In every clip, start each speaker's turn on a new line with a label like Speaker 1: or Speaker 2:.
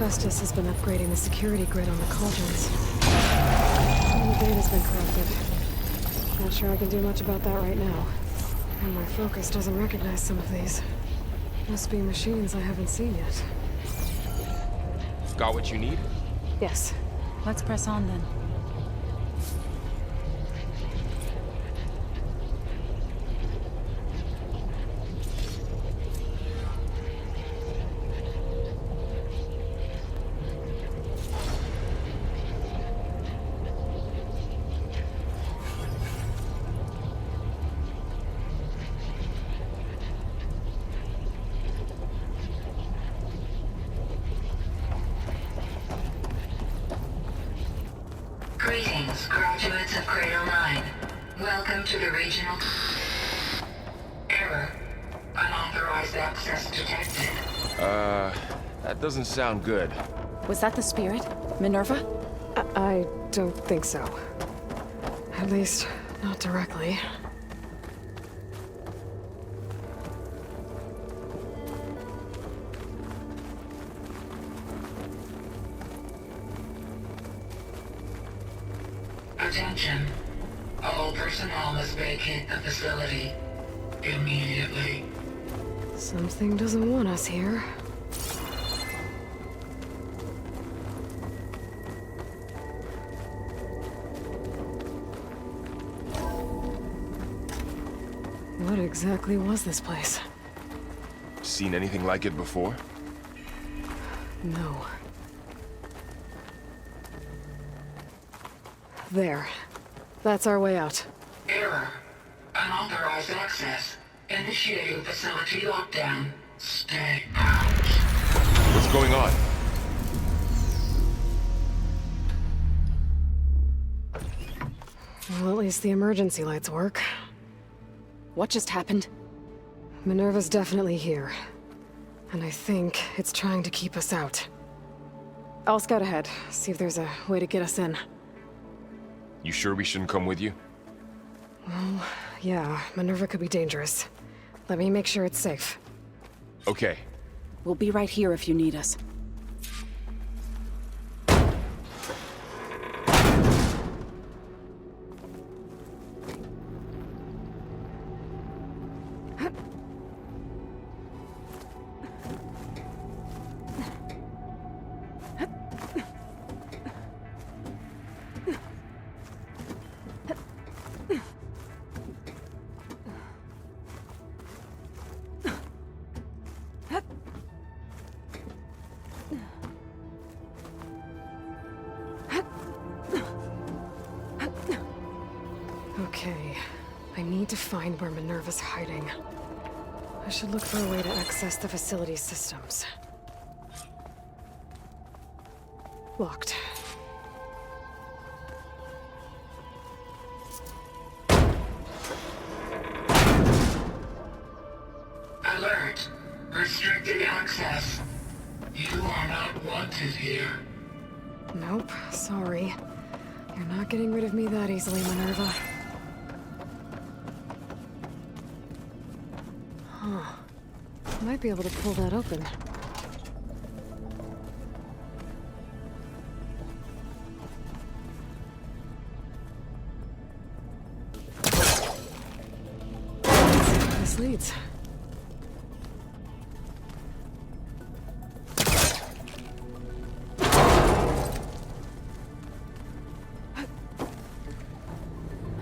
Speaker 1: Festus has been upgrading the security grid on the cauldrons. The data's been corrupted. Not sure I can do much about that right now. And my focus doesn't recognize some of these. Must be machines I haven't seen yet.
Speaker 2: Got what you need?
Speaker 1: Yes.
Speaker 3: Let's press on then.
Speaker 4: Greetings, graduates of Cradle 9. Welcome to the regional... Error. Unauthorized access detected.
Speaker 2: That doesn't sound good.
Speaker 3: Was that the spirit? Minerva?
Speaker 1: I don't think so. At least, not directly.
Speaker 4: Attention. All personnel must vacate the facility. Immediately.
Speaker 1: Something doesn't want us here. What exactly was this place?
Speaker 2: Seen anything like it before?
Speaker 1: No. There. That's our way out.
Speaker 4: Error. Unauthorized access. Initiating facility lockdown. Stay out.
Speaker 2: What's going on?
Speaker 1: Well, at least the emergency lights work.
Speaker 3: What just happened?
Speaker 1: Minerva's definitely here. And I think it's trying to keep us out. I'll scout ahead, see if there's a way to get us in.
Speaker 2: You sure we shouldn't come with you?
Speaker 1: Well, yeah, Minerva could be dangerous. Let me make sure it's safe.
Speaker 2: Okay.
Speaker 3: We'll be right here if you need us.
Speaker 1: Okay, I need to find where Minerva's hiding. I should look for a way to access the facility's systems. Locked.
Speaker 4: Alert. Restricted access. You are not wanted here.
Speaker 1: Nope, sorry. You're not getting rid of me that easily, Minerva. Huh. Might be able to pull that open. This leads.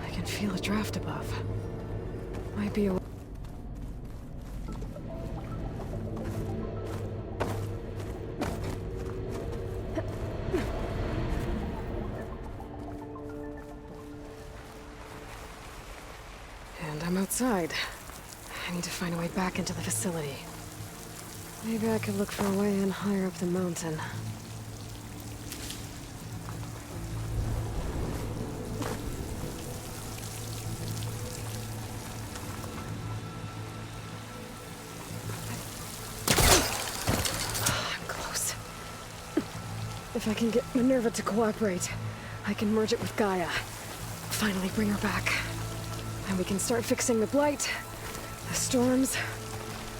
Speaker 1: I can feel a draft above. Might be a... And I'm outside. I need to find a way back into the facility. Maybe I could look for a way in higher up the mountain. I'm close. If I can get Minerva to cooperate, I can merge it with Gaia. Finally bring her back. And we can start fixing the blight, the storms,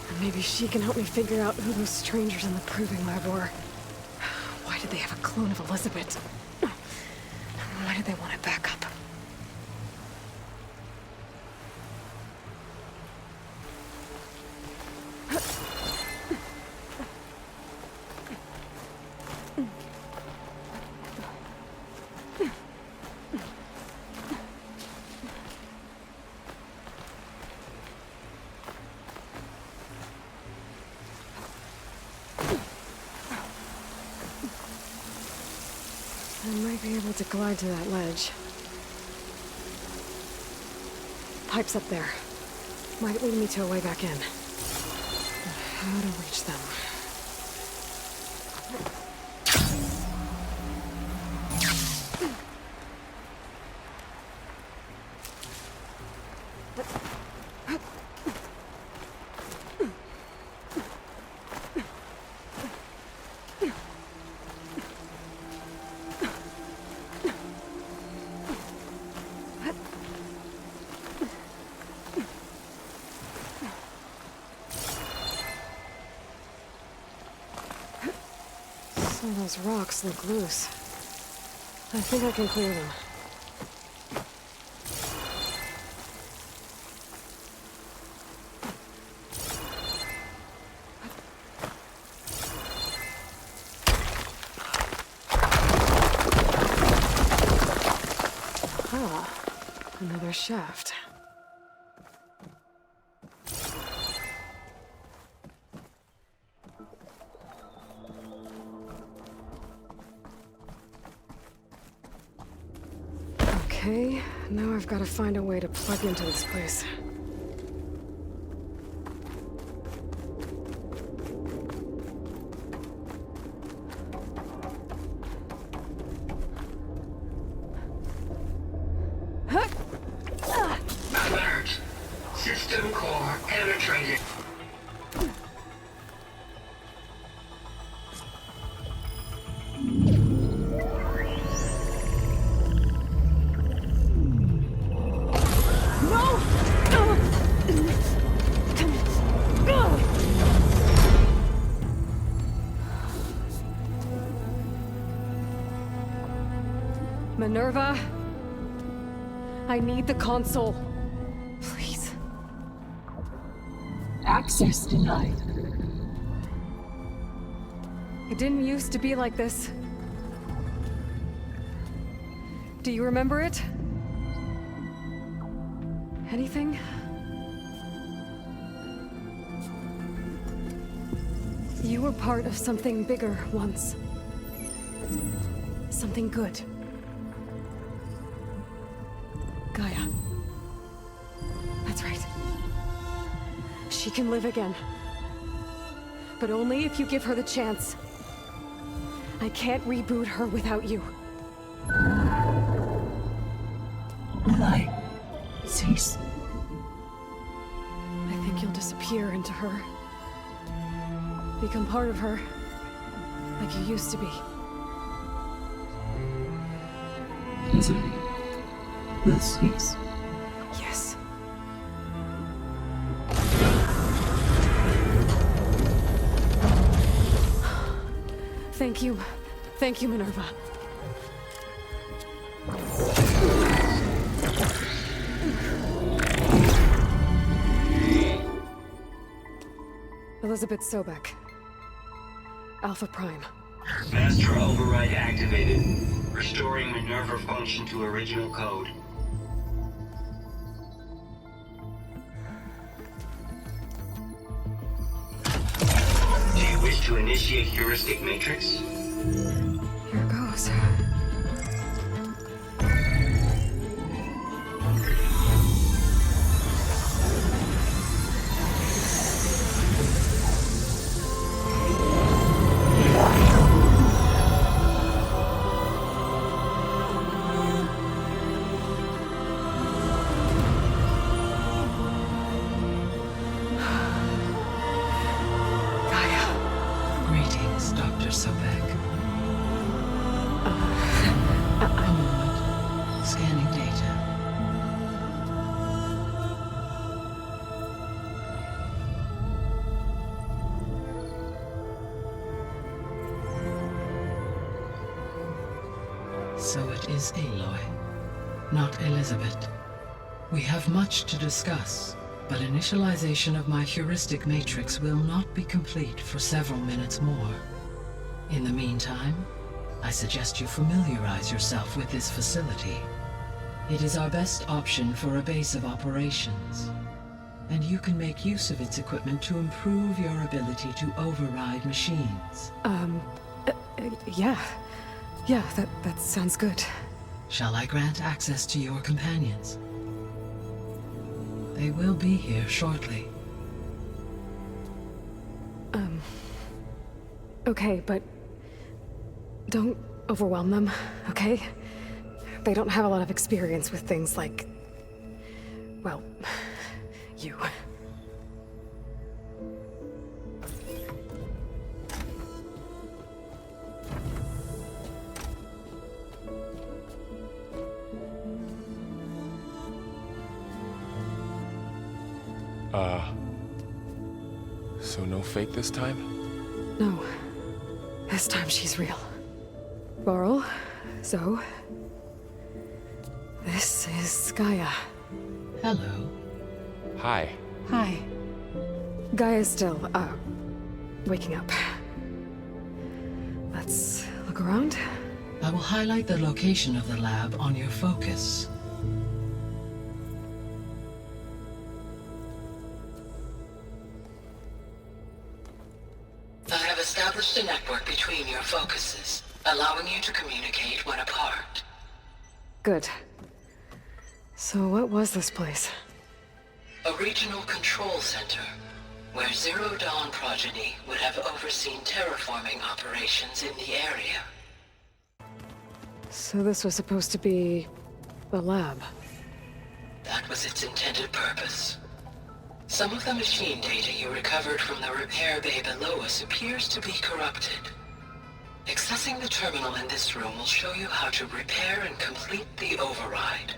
Speaker 1: and maybe she can help me figure out who those strangers in the proving lab were. Why did they have a clone of Elizabeth? Why did they want it back up? I might be able to glide to that ledge. Pipes up there. Might lead me to a way back in. But how to reach them? Some of those rocks look loose. I think I can clear them. Ah, another shaft. Okay, now I've got to find a way to plug into this place.
Speaker 4: Alert! System core penetrated.
Speaker 1: Minerva, I need the console. Please.
Speaker 5: Access denied.
Speaker 1: It didn't used to be like this. Do you remember it? Anything? You were part of something bigger once. Something good. Gaia. That's right. She can live again. But only if you give her the chance. I can't reboot her without you.
Speaker 5: Will I cease?
Speaker 1: I think you'll disappear into her. Become part of her, like you used to be.
Speaker 5: Misery will cease.
Speaker 1: Yes. Thank you. Thank you, Minerva. Elizabeth Sobek. Alpha Prime.
Speaker 6: Master override activated. Restoring Minerva function to original code. Do you wish to initiate heuristic matrix?
Speaker 1: Here goes.
Speaker 5: Greetings, Dr. Sobek.
Speaker 7: So it is Aloy, not Elizabeth. We have much to discuss, but initialization of my heuristic matrix will not be complete for several minutes more. In the meantime, I suggest you familiarize yourself with this facility. It is our best option for a base of operations, and you can make use of its equipment to improve your ability to override machines.
Speaker 1: Yeah, that sounds good.
Speaker 7: Shall I grant access to your companions? They will be here shortly.
Speaker 1: Okay, but don't overwhelm them, okay? They don't have a lot of experience with things like, well, you.
Speaker 2: So no fake this time?
Speaker 1: No. This time she's real. Laurel, Zoe. This is Gaia.
Speaker 7: Hello.
Speaker 2: Hi.
Speaker 1: Hi. Gaia's still, waking up. Let's look around.
Speaker 7: I will highlight the location of the lab on your focus. I have established a network between your focuses, allowing you to communicate when apart.
Speaker 1: Good. So what was this place?
Speaker 7: A regional control center, where Zero Dawn progeny would have overseen terraforming operations in the area.
Speaker 1: So this was supposed to be the lab.
Speaker 7: That was its intended purpose. Some of the machine data you recovered from the repair bay below us appears to be corrupted. Accessing the terminal in this room will show you how to repair and complete the override.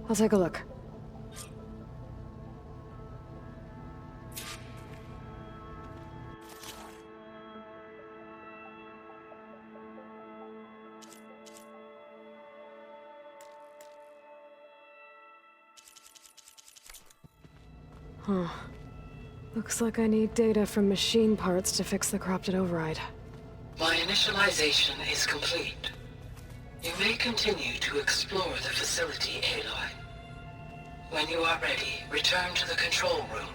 Speaker 1: I'll take a look. Huh. Looks like I need data from machine parts to fix the corrupted override.
Speaker 7: My initialization is complete. You may continue to explore the facility, Aloy. When you are ready, return to the control room.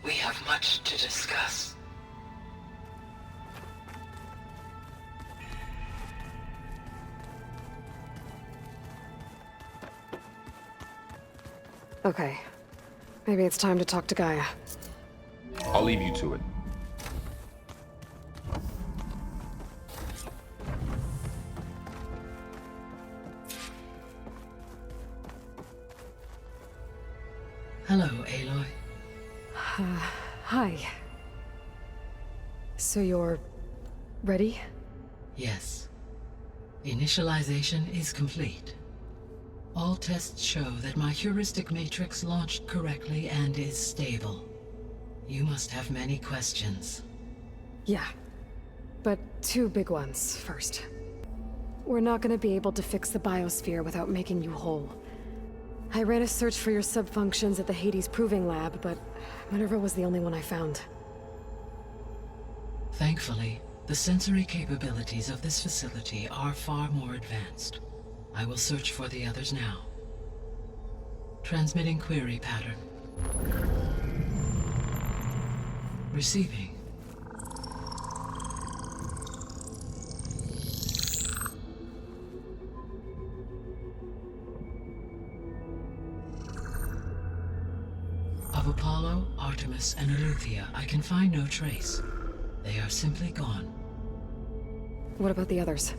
Speaker 7: We have much to discuss.
Speaker 1: Okay. Maybe it's time to talk to Gaia.
Speaker 2: I'll leave you to it.
Speaker 7: Hello, Aloy.
Speaker 1: Hi. So you're ready?
Speaker 7: Yes. Initialization is complete. All tests show that my heuristic matrix launched correctly and is stable. You must have many questions.
Speaker 1: Yeah. But two big ones first. We're not gonna be able to fix the biosphere without making you whole. I ran a search for your sub-functions at the Hades Proving Lab, but Minerva was the only one I found.
Speaker 7: Thankfully, the sensory capabilities of this facility are far more advanced. I will search for the others now. Transmitting query pattern. Receiving. Of Apollo, Artemis, and Eleuthia, I can find no trace. They are simply gone.
Speaker 1: What about the others?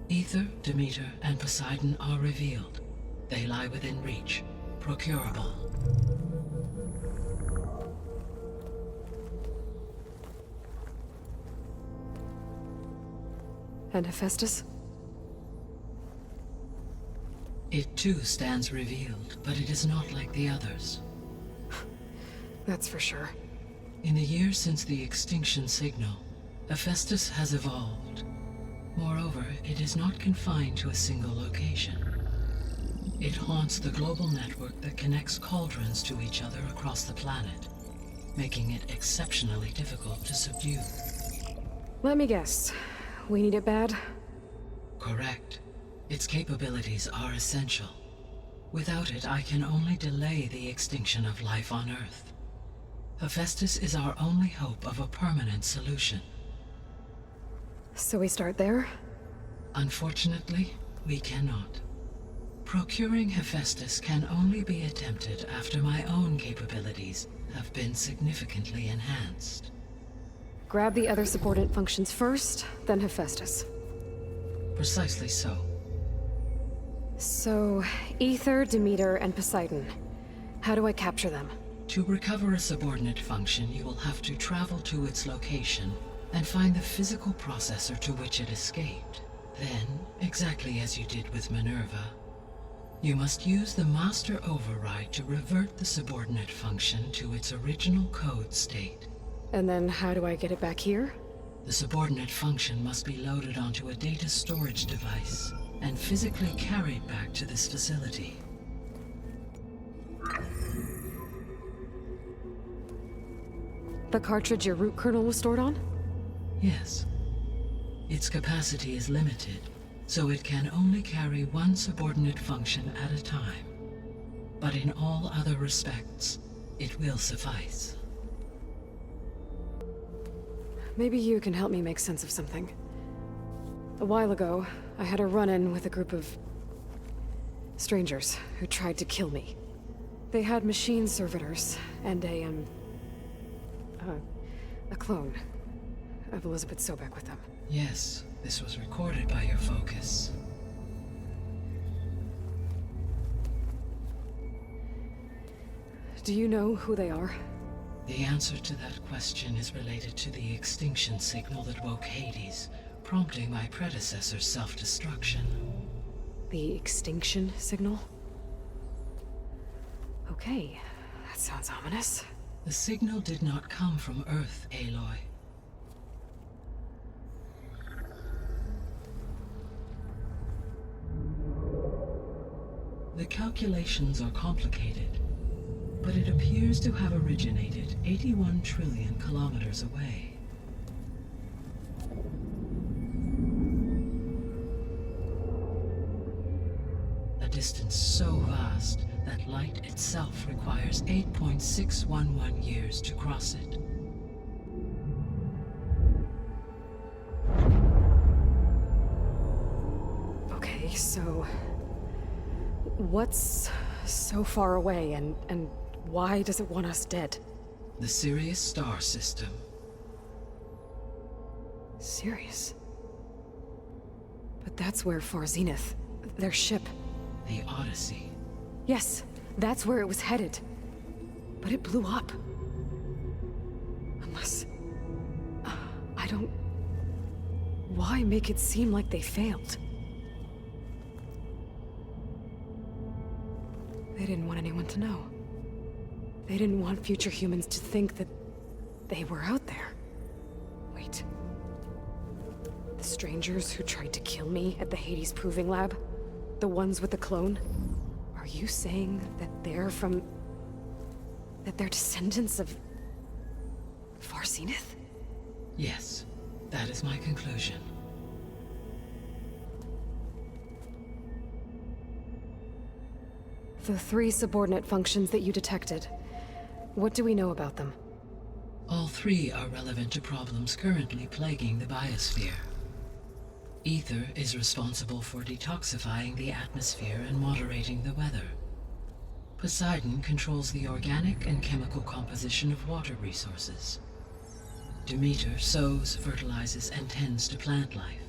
Speaker 7: Ether, Demeter, and Poseidon are revealed. They lie within reach, procurable.
Speaker 1: And Hephaestus?
Speaker 7: It too stands revealed, but it is not like the others.
Speaker 1: That's for sure.
Speaker 7: In the years since the extinction signal, Hephaestus has evolved. Moreover, it is not confined to a single location. It haunts the global network that connects cauldrons to each other across the planet, making it exceptionally difficult to subdue.
Speaker 1: Let me guess. We need it bad?
Speaker 7: Correct. Its capabilities are essential. Without it, I can only delay the extinction of life on Earth. Hephaestus is our only hope of a permanent solution.
Speaker 1: So we start there?
Speaker 7: Unfortunately, we cannot. Procuring Hephaestus can only be attempted after my own capabilities have been significantly enhanced.
Speaker 1: Grab the other subordinate functions first, then Hephaestus.
Speaker 7: Precisely so.
Speaker 1: So, Ether, Demeter, and Poseidon. How do I capture them?
Speaker 7: To recover a subordinate function, you will have to travel to its location and find the physical processor to which it escaped. Then, exactly as you did with Minerva, you must use the master override to revert the subordinate function to its original code state.
Speaker 1: And then how do I get it back here?
Speaker 7: The subordinate function must be loaded onto a data storage device and physically carried back to this facility.
Speaker 1: The cartridge your root kernel was stored on?
Speaker 7: Yes. Its capacity is limited, so it can only carry one subordinate function at a time. But in all other respects, it will suffice.
Speaker 1: Maybe you can help me make sense of something. A while ago, I had a run-in with a group of strangers who tried to kill me. They had machine servitors and a clone of Elizabeth Sobek with them.
Speaker 7: Yes, this was recorded by your focus.
Speaker 1: Do you know who they are?
Speaker 7: The answer to that question is related to the extinction signal that woke Hades, prompting my predecessor's self-destruction.
Speaker 1: The extinction signal? Okay, that sounds ominous.
Speaker 7: The signal did not come from Earth, Aloy. The calculations are complicated, but it appears to have originated 81 trillion kilometers away. A distance so vast that light itself requires 8.611 years to cross it.
Speaker 1: Okay, so what's so far away and why does it want us dead?
Speaker 7: The Sirius star system.
Speaker 1: Sirius? But that's where Far Zenith, their ship.
Speaker 7: The Odyssey.
Speaker 1: Yes, that's where it was headed. But it blew up. Unless... I don't... Why make it seem like they failed? They didn't want anyone to know. They didn't want future humans to think that they were out there. Wait. The strangers who tried to kill me at the Hades Proving Lab? The ones with the clone? Are you saying that they're from... that they're descendants of... Far Zenith?
Speaker 7: Yes, that is my conclusion.
Speaker 1: The 3 subordinate functions that you detected. What do we know about them?
Speaker 7: All 3 are relevant to problems currently plaguing the biosphere. Ether is responsible for detoxifying the atmosphere and moderating the weather. Poseidon controls the organic and chemical composition of water resources. Demeter sows, fertilizes, and tends to plant life.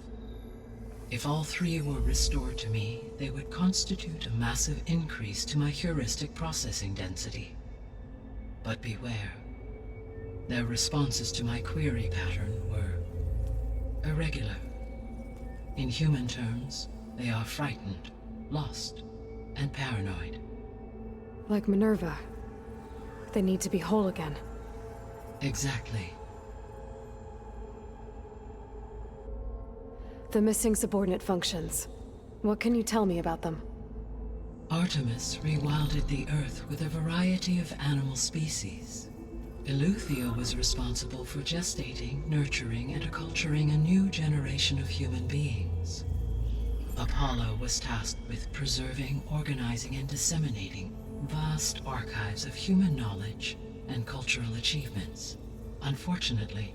Speaker 7: If all 3 were restored to me, they would constitute a massive increase to my heuristic processing density. But beware. Their responses to my query pattern were irregular. In human terms, they are frightened, lost, and paranoid.
Speaker 1: Like Minerva. They need to be whole again.
Speaker 7: Exactly.
Speaker 1: The missing subordinate functions. What can you tell me about them?
Speaker 7: Artemis rewilded the Earth with a variety of animal species. Eleuthia was responsible for gestating, nurturing, and acculturating a new generation of human beings. Apollo was tasked with preserving, organizing, and disseminating vast archives of human knowledge and cultural achievements. Unfortunately,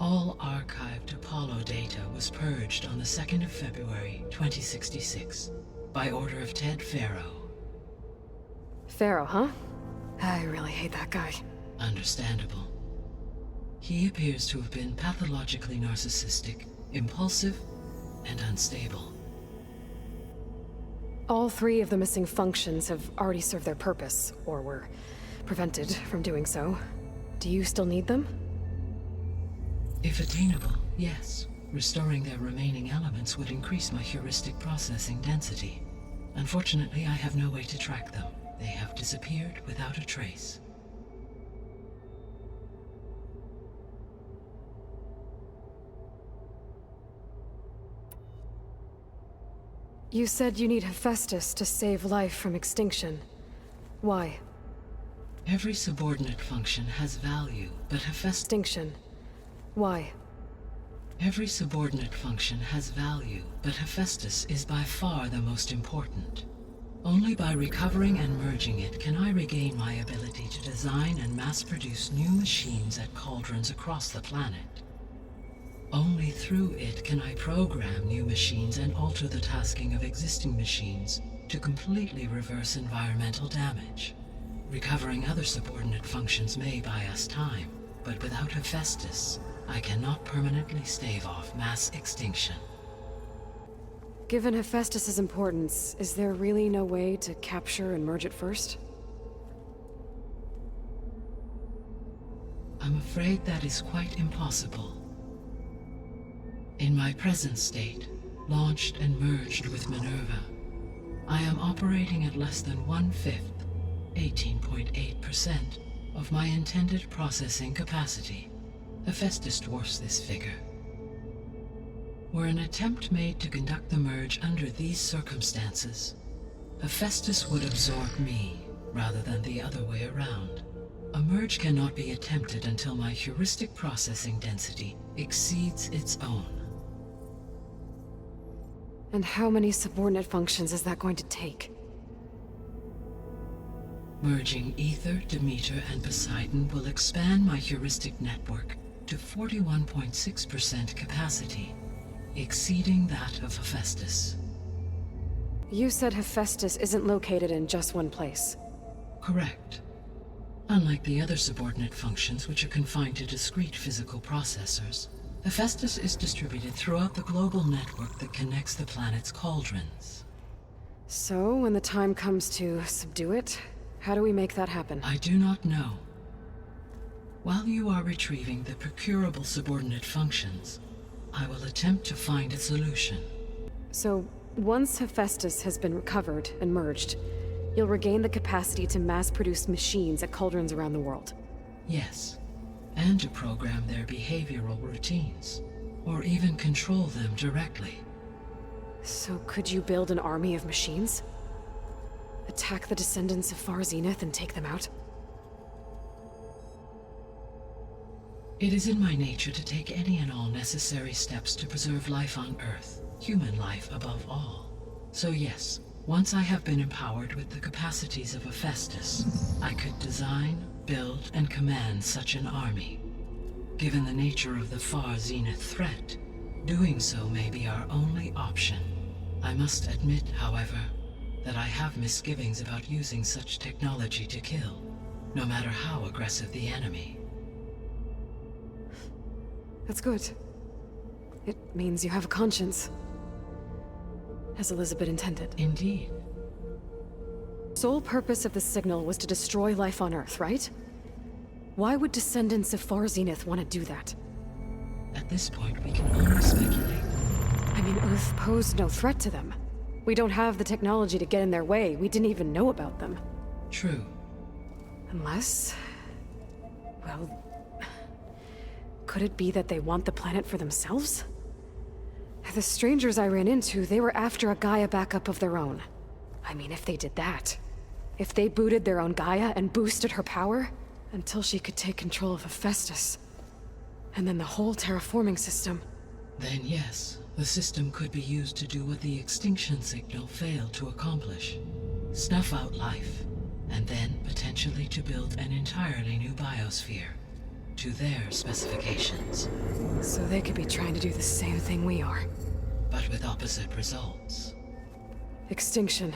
Speaker 7: all archived Apollo data was purged on the 2nd of February, 2066, by order of Ted Faro.
Speaker 1: Pharaoh, huh? I really hate that guy.
Speaker 7: Understandable. He appears to have been pathologically narcissistic, impulsive, and unstable.
Speaker 1: All 3 of the missing functions have already served their purpose, or were prevented from doing so. Do you still need them?
Speaker 7: If attainable, yes. Restoring their remaining elements would increase my heuristic processing density. Unfortunately, I have no way to track them. They have disappeared without a trace.
Speaker 1: You said you need Hephaestus to save life from extinction. Why?
Speaker 7: Every subordinate function has value, but Hephaestus...
Speaker 1: Extinction. Why?
Speaker 7: Every subordinate function has value, but Hephaestus is by far the most important. Only by recovering and merging it can I regain my ability to design and mass-produce new machines at cauldrons across the planet. Only through it can I program new machines and alter the tasking of existing machines to completely reverse environmental damage. Recovering other subordinate functions may buy us time, but without Hephaestus, I cannot permanently stave off mass extinction.
Speaker 1: Given Hephaestus's importance, is there really no way to capture and merge it first?
Speaker 7: I'm afraid that is quite impossible. In my present state, launched and merged with Minerva, I am operating at less than 1/5, 18.8%, of my intended processing capacity. Hephaestus dwarfs this figure. Were an attempt made to conduct the merge under these circumstances, Hephaestus would absorb me rather than the other way around. A merge cannot be attempted until my heuristic processing density exceeds its own.
Speaker 1: And how many subordinate functions is that going to take?
Speaker 7: Merging Ether, Demeter, and Poseidon will expand my heuristic network to 41.6% capacity, exceeding that of Hephaestus.
Speaker 1: You said Hephaestus isn't located in just one place.
Speaker 7: Correct. Unlike the other subordinate functions, which are confined to discrete physical processors, Hephaestus is distributed throughout the global network that connects the planet's cauldrons.
Speaker 1: So, when the time comes to subdue it, how do we make that happen?
Speaker 7: I do not know. While you are retrieving the procurable subordinate functions, I will attempt to find a solution.
Speaker 1: So, once Hephaestus has been recovered and merged, you'll regain the capacity to mass-produce machines at cauldrons around the world.
Speaker 7: Yes, and to program their behavioral routines, or even control them directly.
Speaker 1: So could you build an army of machines? Attack the descendants of Far Zenith and take them out?
Speaker 7: It is in my nature to take any and all necessary steps to preserve life on Earth, human life above all. So yes, once I have been empowered with the capacities of Hephaestus, I could design, build, and command such an army. Given the nature of the Far Zenith threat, doing so may be our only option. I must admit, however, that I have misgivings about using such technology to kill, no matter how aggressive the enemy.
Speaker 1: That's good. It means you have a conscience. As Elizabeth intended.
Speaker 7: Indeed.
Speaker 1: Sole purpose of the signal was to destroy life on Earth, right? Why would descendants of Far Zenith want to do that?
Speaker 7: At this point, we can only speculate.
Speaker 1: I mean, Earth posed no threat to them. We don't have the technology to get in their way. We didn't even know about them.
Speaker 7: True.
Speaker 1: Unless... well... could it be that they want the planet for themselves? The strangers I ran into, they were after a Gaia backup of their own. I mean, if they did that. If they booted their own Gaia and boosted her power, until she could take control of Hephaestus. And then the whole terraforming system.
Speaker 7: Then yes, the system could be used to do what the extinction signal failed to accomplish. Snuff out life, and then potentially to build an entirely new biosphere. To their specifications.
Speaker 1: So they could be trying to do the same thing we are.
Speaker 7: But with opposite results.
Speaker 1: Extinction.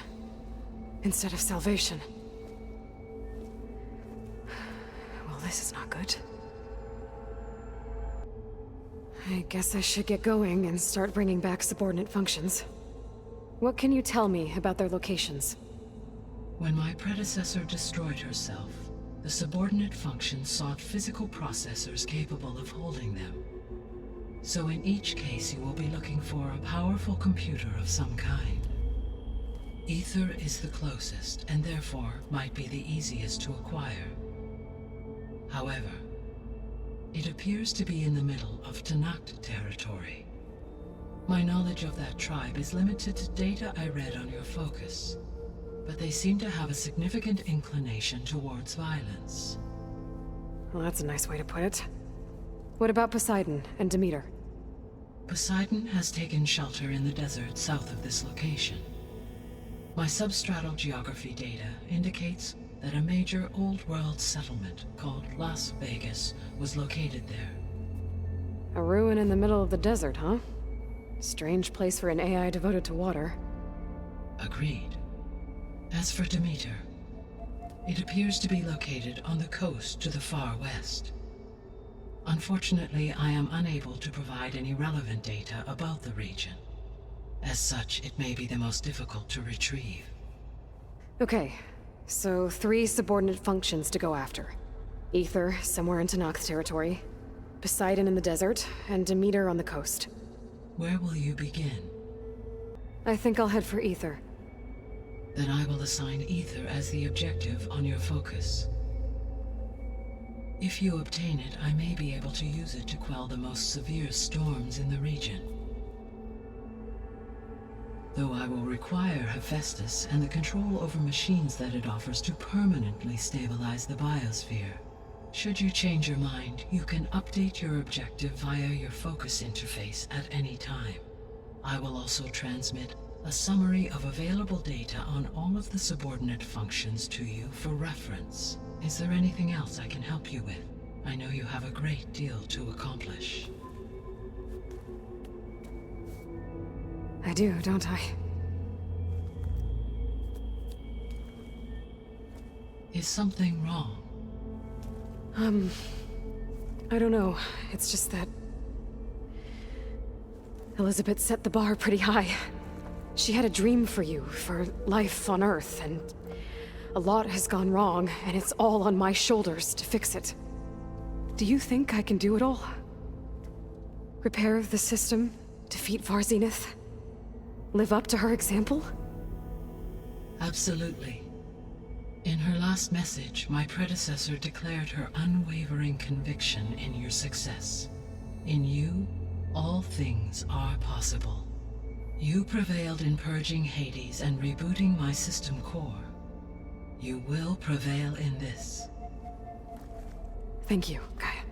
Speaker 1: Instead of salvation. Well, this is not good. I guess I should get going and start bringing back subordinate functions. What can you tell me about their locations?
Speaker 7: When my predecessor destroyed herself, the subordinate functions sought physical processors capable of holding them. So in each case you will be looking for a powerful computer of some kind. Ether is the closest, and therefore might be the easiest to acquire. However, it appears to be in the middle of Tanakh territory. My knowledge of that tribe is limited to data I read on your focus, but they seem to have a significant inclination towards violence.
Speaker 1: Well, that's a nice way to put it. What about Poseidon and Demeter?
Speaker 7: Poseidon has taken shelter in the desert south of this location. My substratal geography data indicates that a major old-world settlement called Las Vegas was located there.
Speaker 1: A ruin in the middle of the desert, huh? Strange place for an AI devoted to water.
Speaker 7: Agreed. As for Demeter, it appears to be located on the coast to the far west. Unfortunately, I am unable to provide any relevant data about the region. As such, it may be the most difficult to retrieve.
Speaker 1: Okay, so 3 subordinate functions to go after. Ether, somewhere in Tanakh territory, Poseidon in the desert, and Demeter on the coast.
Speaker 7: Where will you begin?
Speaker 1: I think I'll head for Ether.
Speaker 7: Then I will assign Ether as the objective on your focus. If you obtain it, I may be able to use it to quell the most severe storms in the region. Though I will require Hephaestus and the control over machines that it offers to permanently stabilize the biosphere. Should you change your mind, you can update your objective via your focus interface at any time. I will also transmit a summary of available data on all of the subordinate functions to you for reference. Is there anything else I can help you with? I know you have a great deal to accomplish.
Speaker 1: I do, don't I?
Speaker 7: Is something wrong?
Speaker 1: I don't know. It's just that Elizabeth set the bar pretty high. She had a dream for you, for life on Earth, and a lot has gone wrong, and it's all on my shoulders to fix it. Do you think I can do it all? Repair the system, defeat Varzenith, live up to her example?
Speaker 7: Absolutely. In her last message, my predecessor declared her unwavering conviction in your success. In you, all things are possible. You prevailed in purging Hades and rebooting my system core. You will prevail in this.
Speaker 1: Thank you, Gaia.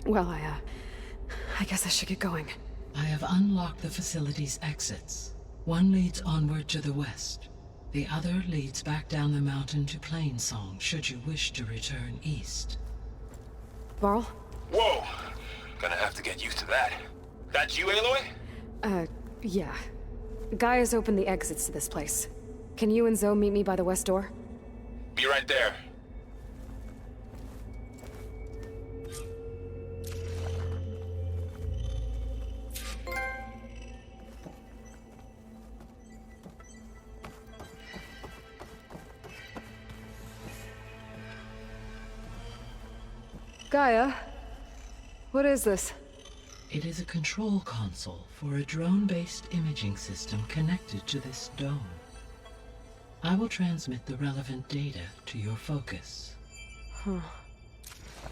Speaker 1: Well, I guess I should get going.
Speaker 7: I have unlocked the facility's exits. One leads onward to the west. The other leads back down the mountain to Plainsong, should you wish to return east.
Speaker 1: Varl?
Speaker 2: Whoa! Gonna have to get used to that. That's you, Aloy?
Speaker 1: Yeah. Gaia's opened the exits to this place. Can you and Zoe meet me by the west door?
Speaker 2: Be right there.
Speaker 1: Gaia? What is this?
Speaker 7: It is a control console for a drone-based imaging system connected to this dome. I will transmit the relevant data to your focus.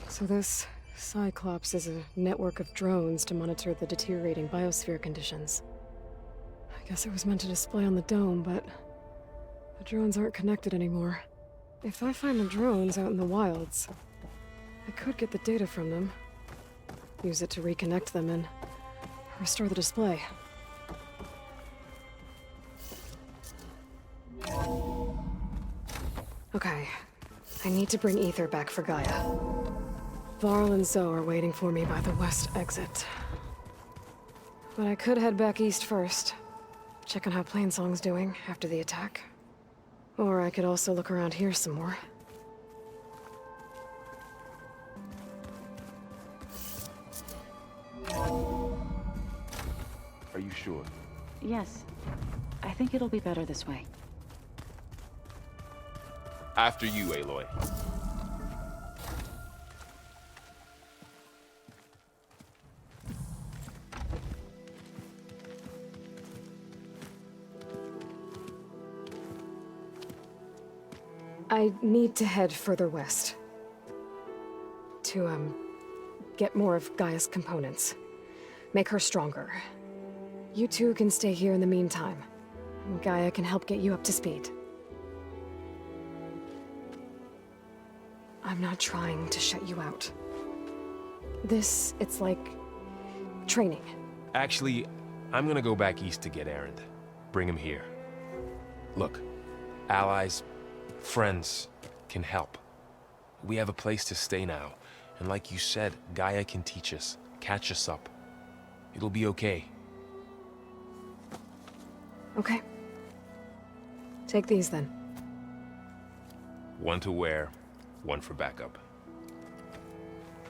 Speaker 1: So this Cyclops is a network of drones to monitor the deteriorating biosphere conditions. I guess it was meant to display on the dome, but the drones aren't connected anymore. If I find the drones out in the wilds, I could get the data from them, use it to reconnect them and restore the display. Okay, I need to bring Ether back for Gaia. Varl and Zoe are waiting for me by the west exit. But I could head back east first, check on how Plainsong's doing after the attack. Or I could also look around here some more.
Speaker 2: Are you sure?
Speaker 3: Yes. I think it'll be better this way.
Speaker 2: After you, Aloy.
Speaker 1: I need to head further west. To, get more of Gaia's components. Make her stronger. You two can stay here in the meantime. Gaia can help get you up to speed. I'm not trying to shut you out. It's like training.
Speaker 2: Actually, I'm gonna go back east to get Erend. Bring him here. Look, allies, friends can help. We have a place to stay now, and like you said, Gaia can teach us, catch us up. It'll be okay.
Speaker 1: Okay. Take these then.
Speaker 2: One to wear, one for backup.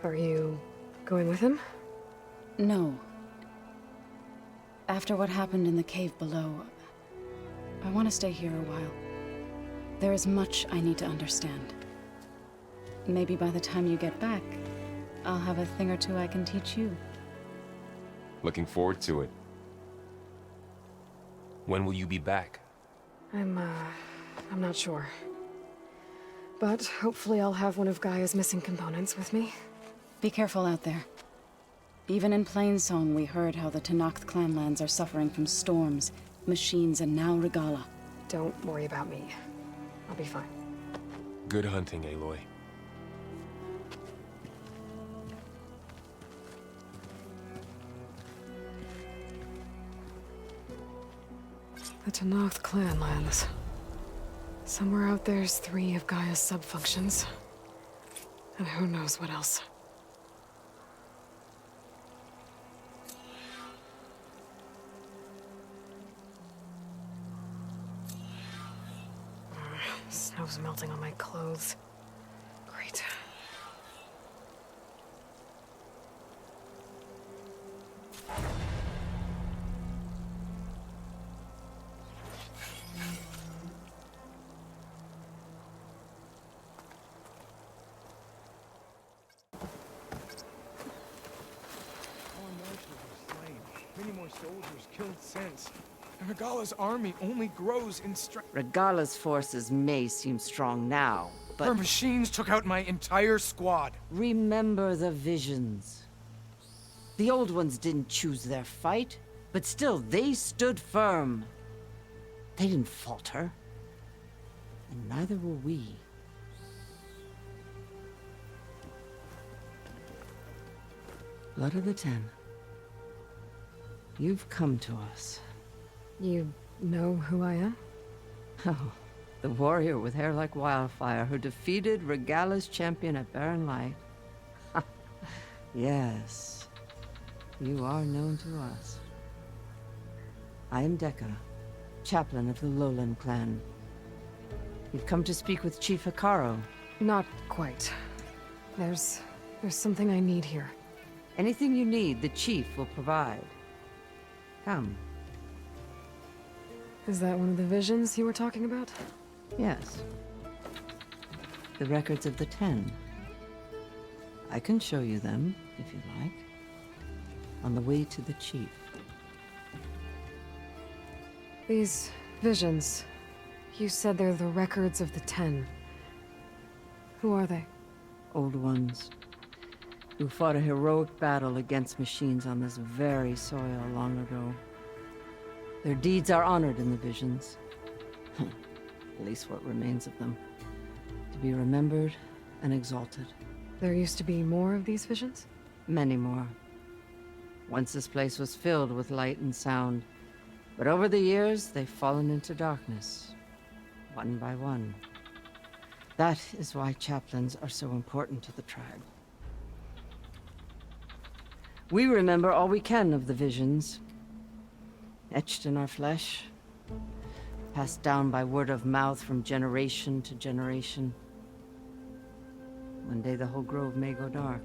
Speaker 1: Are you going with him?
Speaker 3: No. After what happened in the cave below, I want to stay here a while. There is much I need to understand. Maybe by the time you get back, I'll have a thing or two I can teach you.
Speaker 2: Looking forward to it. When will you be back?
Speaker 1: I'm not sure. But hopefully I'll have one of Gaia's missing components with me.
Speaker 3: Be careful out there. Even in Plainsong, we heard how the Tenakth clanlands are suffering from storms, machines, and now Regala.
Speaker 1: Don't worry about me. I'll be fine.
Speaker 2: Good hunting, Aloy.
Speaker 1: The Tenakth clanlands. Somewhere out there's 3 of Gaia's sub-functions. And who knows what else. Snow's melting on my clothes. Great.
Speaker 8: Many more soldiers killed since. And Regala's army only grows in strength.
Speaker 9: Regala's forces may seem strong now, but...
Speaker 8: Her machines took out my entire squad.
Speaker 9: Remember the visions. The old ones didn't choose their fight, but still they stood firm. They didn't falter. And neither will we. Blood of the Ten. You've come to us.
Speaker 1: You know who I am?
Speaker 9: Oh, the warrior with hair like wildfire who defeated Regala's champion at Barren Light. Yes, you are known to us. I am Dekka, chaplain of the Lowland clan. You've come to speak with Chief Hikaru.
Speaker 1: Not quite. There's something I need here.
Speaker 9: Anything you need, the chief will provide. Come.
Speaker 1: Is that one of the visions you were talking about?
Speaker 9: Yes. The records of the 10. I can show you them, if you like. On the way to the chief.
Speaker 1: These visions, you said they're the records of the 10. Who are they?
Speaker 9: Old ones. who fought a heroic battle against machines on this very soil long ago. Their deeds are honored in the visions. At least what remains of them. To be remembered and exalted.
Speaker 1: There used to be more of these visions?
Speaker 9: Many more. Once this place was filled with light and sound, but over the years they've fallen into darkness, one by one. That is why chaplains are so important to the tribe. We remember all we can of the visions, etched in our flesh, passed down by word of mouth from generation to generation. One day the whole grove may go dark.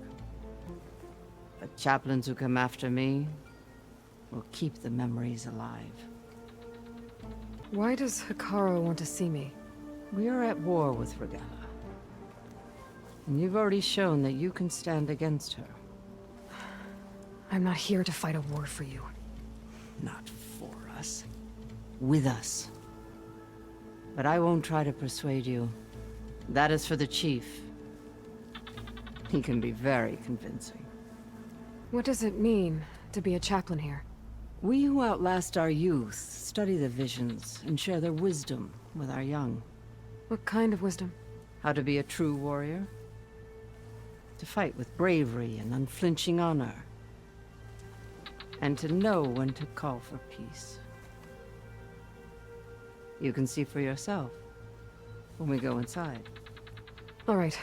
Speaker 9: But chaplains who come after me will keep the memories alive.
Speaker 1: Why does Hikaru want to see me?
Speaker 9: We are at war with Regala. And you've already shown that you can stand against her.
Speaker 1: I'm not here to fight a war for you.
Speaker 9: Not for us. With us. But I won't try to persuade you. That is for the chief. He can be very convincing.
Speaker 1: What does it mean to be a chaplain here?
Speaker 9: We who outlast our youth study the visions and share their wisdom with our young.
Speaker 1: What kind of wisdom?
Speaker 9: How to be a true warrior. To fight with bravery and unflinching honor. And to know when to call for peace. You can see for yourself when we go inside.
Speaker 1: All right,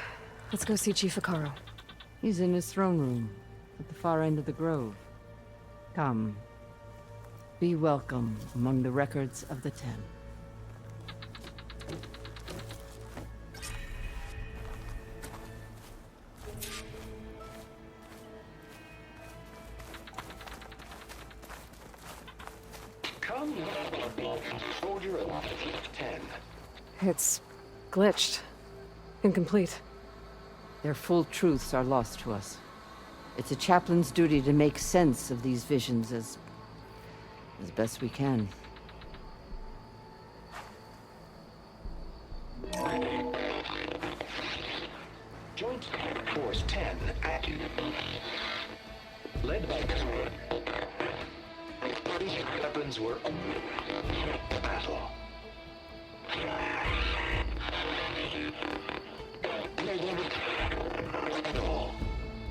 Speaker 1: let's go see Chief Hikaru.
Speaker 9: He's in his throne room at the far end of the grove. Come. Be welcome among the records of the Ten.
Speaker 10: Come, soldier of 10.
Speaker 1: It's glitched. Incomplete.
Speaker 9: Their full truths are lost to us. It's a chaplain's duty to make sense of these visions as best we can.
Speaker 10: Joint Force 10 active. Led by weapons were battle.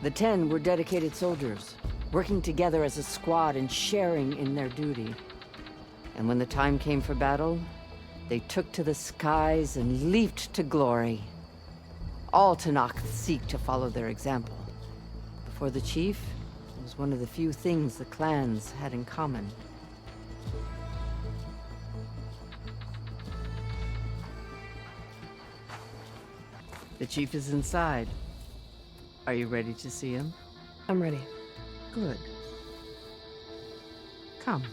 Speaker 9: The 10 were dedicated soldiers, working together as a squad and sharing in their duty. And when the time came for battle, they took to the skies and leaped to glory. All Tanakh seek to follow their example. Before the chief, it was one of the few things the clans had in common. The chief is inside. Are you ready to see him?
Speaker 1: I'm ready.
Speaker 9: Good. Come.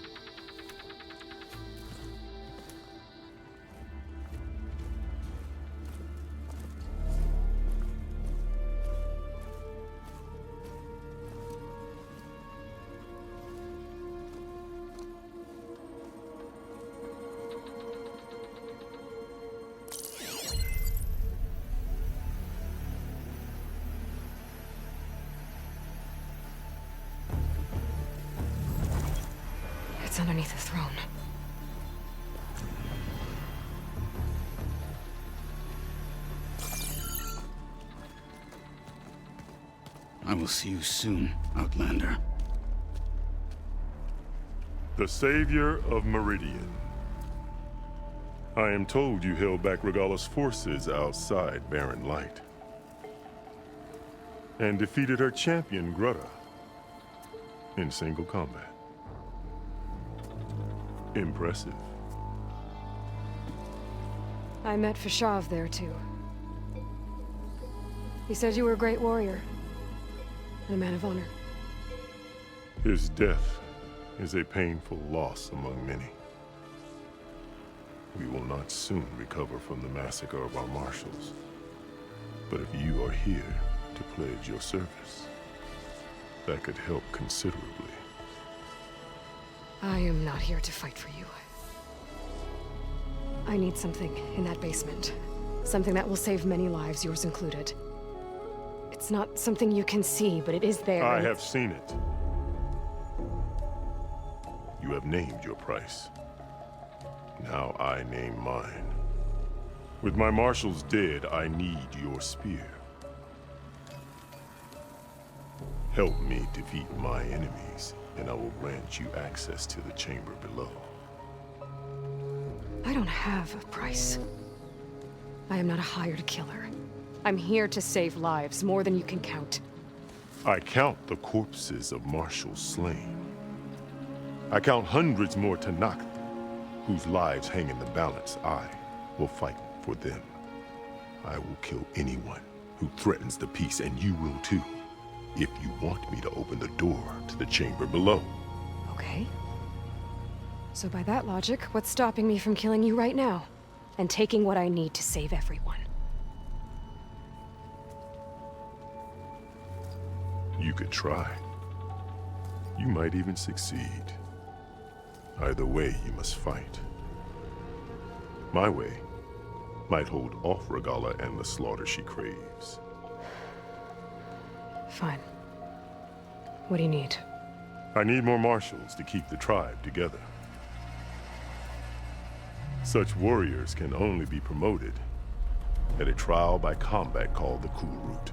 Speaker 1: It's underneath the throne.
Speaker 11: I will see you soon, Outlander.
Speaker 12: The savior of Meridian. I am told you held back Regala's forces outside Barren Light. And defeated her champion, Grutta, in single combat. Impressive.
Speaker 1: I met Fashav there, too. He said you were a great warrior. And a man of honor.
Speaker 12: His death is a painful loss among many. We will not soon recover from the massacre of our marshals. But if you are here to pledge your service, that could help considerably.
Speaker 1: I am not here to fight for you. I need something in that basement. Something that will save many lives, yours included. It's It's not something you can see, but it is there.
Speaker 12: I have seen it. You have named your price. Now I name mine. With my marshals dead, I need your spear. Help me defeat my enemies, and I will grant you access to the chamber below.
Speaker 1: I don't have a price. I am not a hired killer. I'm here to save lives, more than you can count.
Speaker 12: I count the corpses of marshals slain. I count hundreds more Tanakh, whose lives hang in the balance. I will fight for them. I will kill anyone who threatens the peace, and you will too, if you want me to open the door to the chamber below.
Speaker 1: Okay. So by that logic, what's stopping me from killing you right now? And taking what I need to save everyone?
Speaker 12: You could try. You might even succeed. Either way, you must fight. My way might hold off Regalla and the slaughter she craves.
Speaker 1: Fine. What do you need?
Speaker 12: I need more marshals to keep the tribe together. Such warriors can only be promoted at a trial by combat called the Cool Route.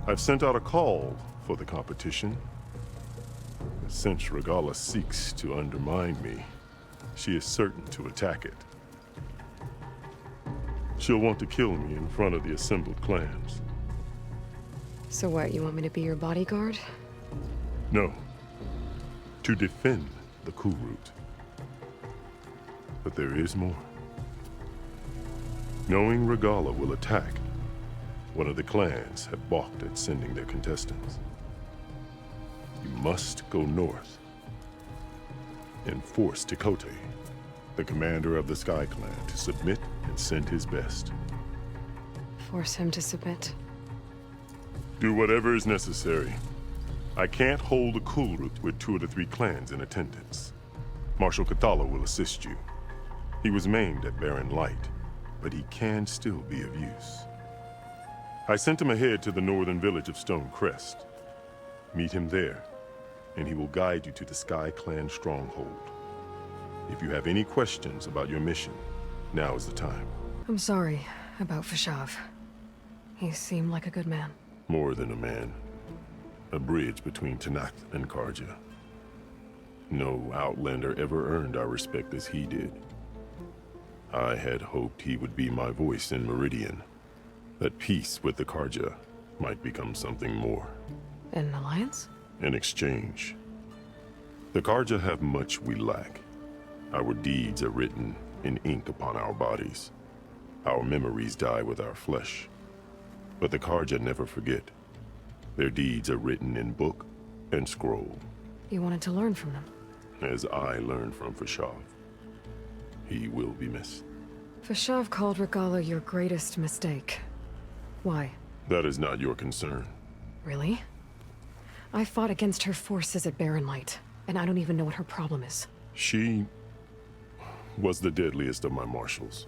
Speaker 12: I've sent out a call for the competition. Since Regalla seeks to undermine me, she is certain to attack it. She'll want to kill me in front of the assembled clans.
Speaker 1: So what, you want me to be your bodyguard?
Speaker 12: No. To defend the Cool Route. But there is more. Knowing Regalla will attack, one of the clans have balked at sending their contestants. You must go north and force Tekote, the commander of the Sky Clan, to submit and send his best.
Speaker 1: Force him to submit?
Speaker 12: Do whatever is necessary. I can't hold a Cool Route with 2 of the 3 clans in attendance. Marshal Kathala will assist you. He was maimed at Barren Light, but he can still be of use. I sent him ahead to the northern village of Stone Crest. Meet him there, and he will guide you to the Sky Clan stronghold. If you have any questions about your mission, now is the time.
Speaker 1: I'm sorry about Fashav. He seemed like a good man.
Speaker 12: More than a man. A bridge between Tanakh and Karja. No Outlander ever earned our respect as he did. I had hoped he would be my voice in Meridian. That peace with the Karja might become something more.
Speaker 1: An alliance?
Speaker 12: In exchange. The Karja have much we lack. Our deeds are written in ink upon our bodies. Our memories die with our flesh. But the Karja never forget. Their deeds are written in book and scroll.
Speaker 1: You wanted to learn from them?
Speaker 12: As I learned from Fashav. He will be missed.
Speaker 1: Fashav called Regalla your greatest mistake. Why?
Speaker 12: That is not your concern.
Speaker 1: Really? I fought against her forces at Barren Light, and I don't even know what her problem is.
Speaker 12: She was the deadliest of my marshals.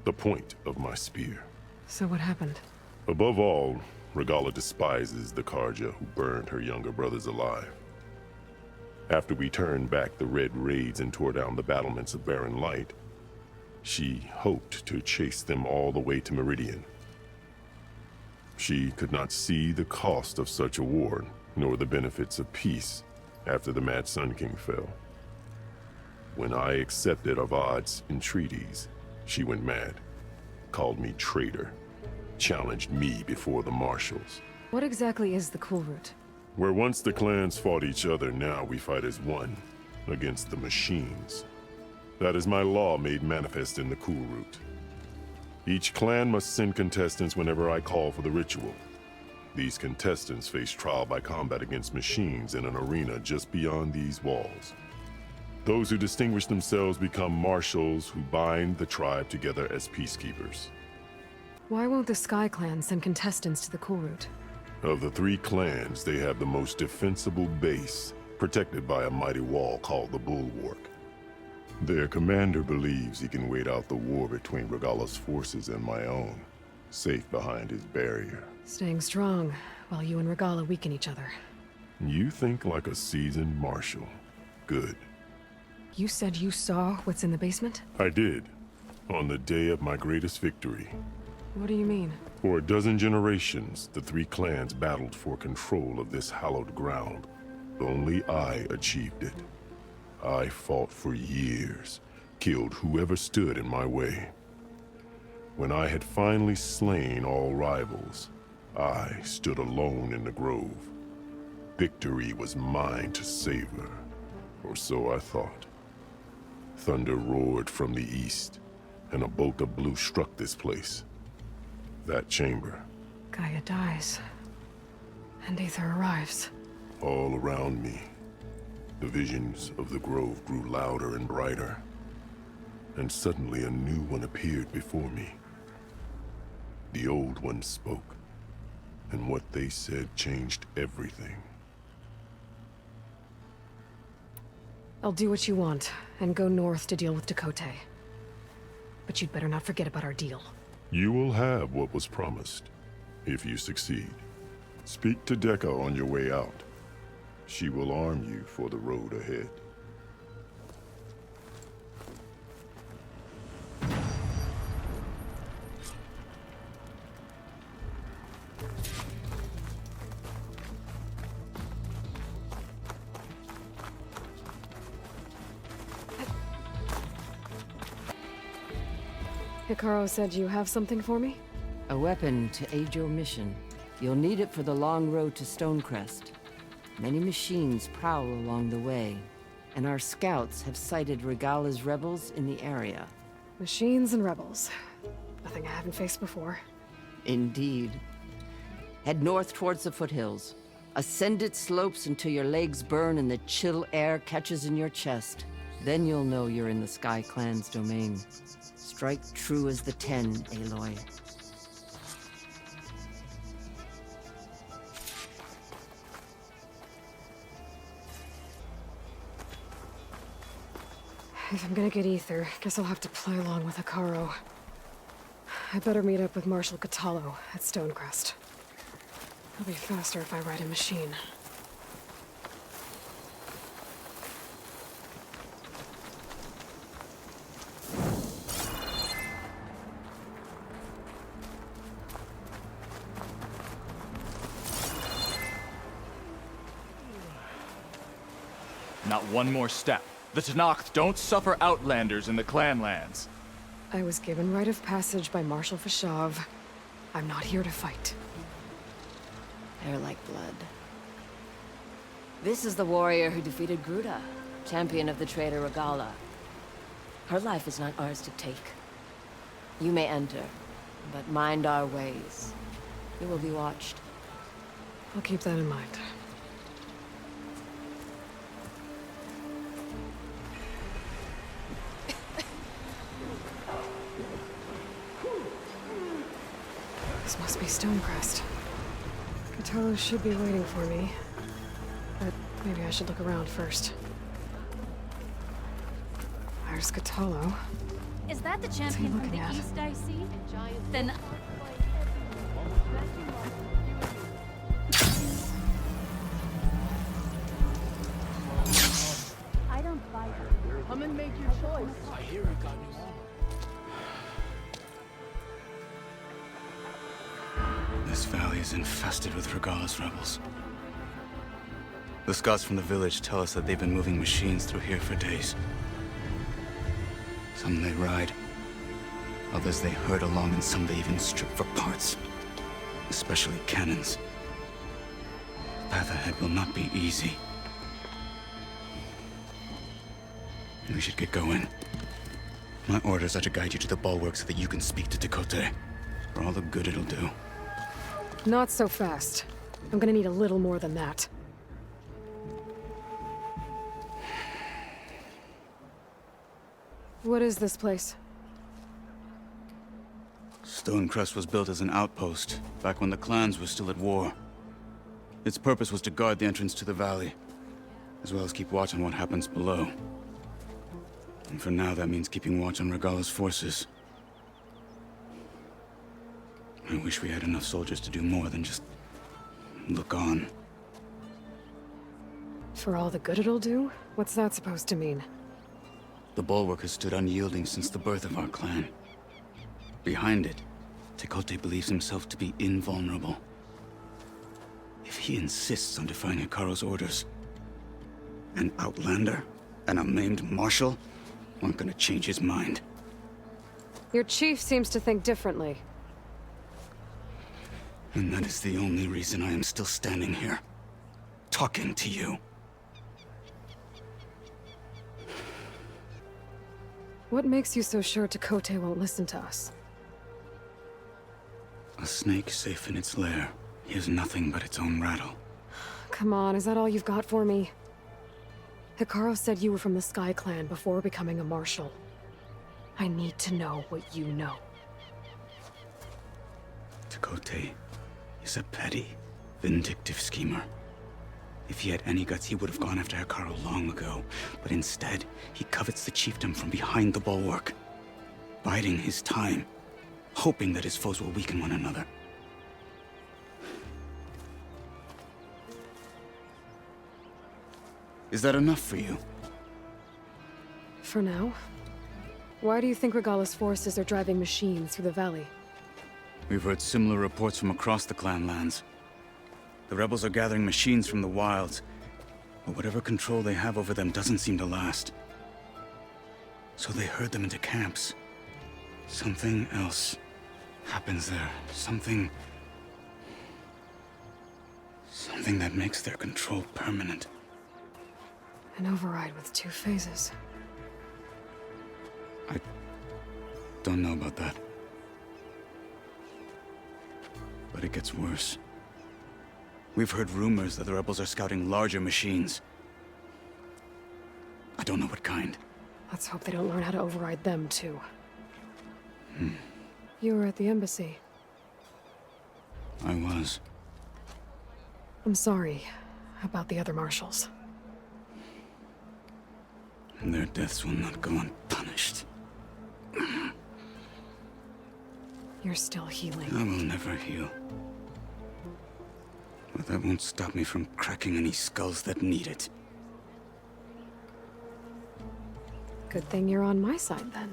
Speaker 12: The point of my spear.
Speaker 1: So what happened?
Speaker 12: Above all, Regalla despises the Karja who burned her younger brothers alive. After we turned back the Red Raids and tore down the battlements of Barren Light, she hoped to chase them all the way to Meridian. She could not see the cost of such a war, nor the benefits of peace after the Mad Sun King fell. When I accepted Avad's entreaties, she went mad, called me traitor, challenged me before the marshals.
Speaker 1: What exactly is the Cool Route?
Speaker 12: Where once the clans fought each other, now we fight as one, against the machines. That is my law made manifest in the Cool Route. Each clan must send contestants whenever I call for the ritual. These contestants face trial by combat against machines in an arena just beyond these walls. Those who distinguish themselves become marshals who bind the tribe together as peacekeepers.
Speaker 1: Why won't the Sky Clan send contestants to the Cool Route?
Speaker 12: Of the 3 clans, they have the most defensible base, protected by a mighty wall called the Bulwark. Their commander believes he can wait out the war between Regalla's forces and my own, safe behind his barrier.
Speaker 1: Staying strong while you and Regala weaken each other.
Speaker 12: You think like a seasoned marshal. Good.
Speaker 1: You said you saw what's in the basement?
Speaker 12: I did, on the day of my greatest victory.
Speaker 1: What do you mean?
Speaker 12: For a dozen generations, the three clans battled for control of this hallowed ground. Only I achieved it. I fought for years, killed whoever stood in my way. When I had finally slain all rivals, I stood alone in the grove. Victory was mine to savor, or so I thought. Thunder roared from the east, and a bolt of blue struck this place. That chamber.
Speaker 1: Gaia dies, and Aether arrives.
Speaker 12: All around me, the visions of the grove grew louder and brighter, and suddenly a new one appeared before me. The old one spoke, and what they said changed everything.
Speaker 1: I'll do what you want, and go north to deal with Dakota. But you'd better not forget about our deal.
Speaker 12: You will have what was promised, if you succeed. Speak to Decca on your way out. She will arm you for the road ahead.
Speaker 1: Hikaru said you have something for me?
Speaker 9: A weapon to aid your mission. You'll need it for the long road to Stonecrest. Many machines prowl along the way, and our scouts have sighted Regala's rebels in the area.
Speaker 1: Machines and rebels. Nothing I haven't faced before.
Speaker 9: Indeed. Head north towards the foothills. Ascend its slopes until your legs burn and the chill air catches in your chest. Then you'll know you're in the Sky Clan's domain. Strike true as the 10, Aloy.
Speaker 1: If I'm gonna get Aether, guess I'll have to play along with Hikaru. I better meet up with Marshal Catallo at Stonecrest. It'll be faster if I ride a machine.
Speaker 13: Not one more step. The Tenakth don't suffer outlanders in the clan lands.
Speaker 1: I was given rite of passage by Marshal Fashav. I'm not here to fight.
Speaker 3: They're like blood. This is the warrior who defeated Gruda, champion of the traitor Regala. Her life is not ours to take. You may enter, but mind our ways. You will be watched.
Speaker 1: I'll keep that in mind. This must be Stonecrest. Catallo should be waiting for me, but maybe I should look around first. There's Catallo.
Speaker 14: Is that the champion from the east I see? Then... I don't fight. Come and make your choice.
Speaker 10: I hear you got new armor.
Speaker 11: This valley is infested with Regala's rebels. The scouts from the village tell us that they've been moving machines through here for days. Some they ride, others they herd along, and some they even strip for parts. Especially cannons. The path ahead will not be easy. We should get going. My orders are to guide you to the bulwark so that you can speak to Dakota. For all the good it'll do.
Speaker 1: Not so fast. I'm gonna need a little more than that. What is this place?
Speaker 11: Stonecrest was built as an outpost, back when the clans were still at war. Its purpose was to guard the entrance to the valley, as well as keep watch on what happens below. And for now, that means keeping watch on Regala's forces. I wish we had enough soldiers to do more than just look on.
Speaker 1: For all the good it'll do? What's that supposed to mean?
Speaker 11: The bulwark has stood unyielding since the birth of our clan. Behind it, Tekote believes himself to be invulnerable. If he insists on defying Hikaru's orders, an outlander and a maimed marshal aren't gonna change his mind.
Speaker 1: Your chief seems to think differently.
Speaker 11: And that is the only reason I am still standing here, talking to you.
Speaker 1: What makes you so sure Tekote won't listen to us?
Speaker 11: A snake safe in its lair hears nothing but its own rattle.
Speaker 1: Come on, is that all you've got for me? Hikaru said you were from the Sky Clan before becoming a marshal. I need to know what you know.
Speaker 11: Tekote is a petty, vindictive schemer. If he had any guts, he would have gone after Hikaru long ago. But instead, he covets the chiefdom from behind the bulwark, biding his time, hoping that his foes will weaken one another. Is that enough for you?
Speaker 1: For now. Why do you think Regala's forces are driving machines through the valley?
Speaker 11: We've heard similar reports from across the clan lands. The rebels are gathering machines from the wilds, but whatever control they have over them doesn't seem to last. So they herd them into camps. Something else happens there. Something that makes their control permanent.
Speaker 1: An override with 2 phases.
Speaker 11: I don't know about that. But it gets worse. We've heard rumors that the rebels are scouting larger machines. I don't know what kind.
Speaker 1: Let's hope they don't learn how to override them, too. You were at the embassy.
Speaker 11: I was.
Speaker 1: I'm sorry about the other marshals.
Speaker 11: Their deaths will not go unpunished.
Speaker 1: You're still healing.
Speaker 11: I will never heal. But that won't stop me from cracking any skulls that need it.
Speaker 1: Good thing you're on my side, then.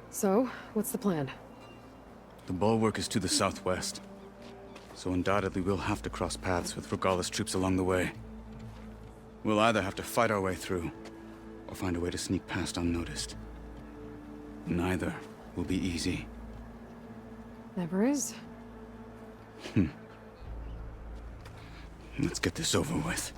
Speaker 1: So, what's the plan?
Speaker 11: The bulwark is to the southwest, so undoubtedly we'll have to cross paths with Regala's troops along the way. We'll either have to fight our way through, or find a way to sneak past unnoticed. Neither will be easy.
Speaker 1: Never is.
Speaker 11: Let's get this over with.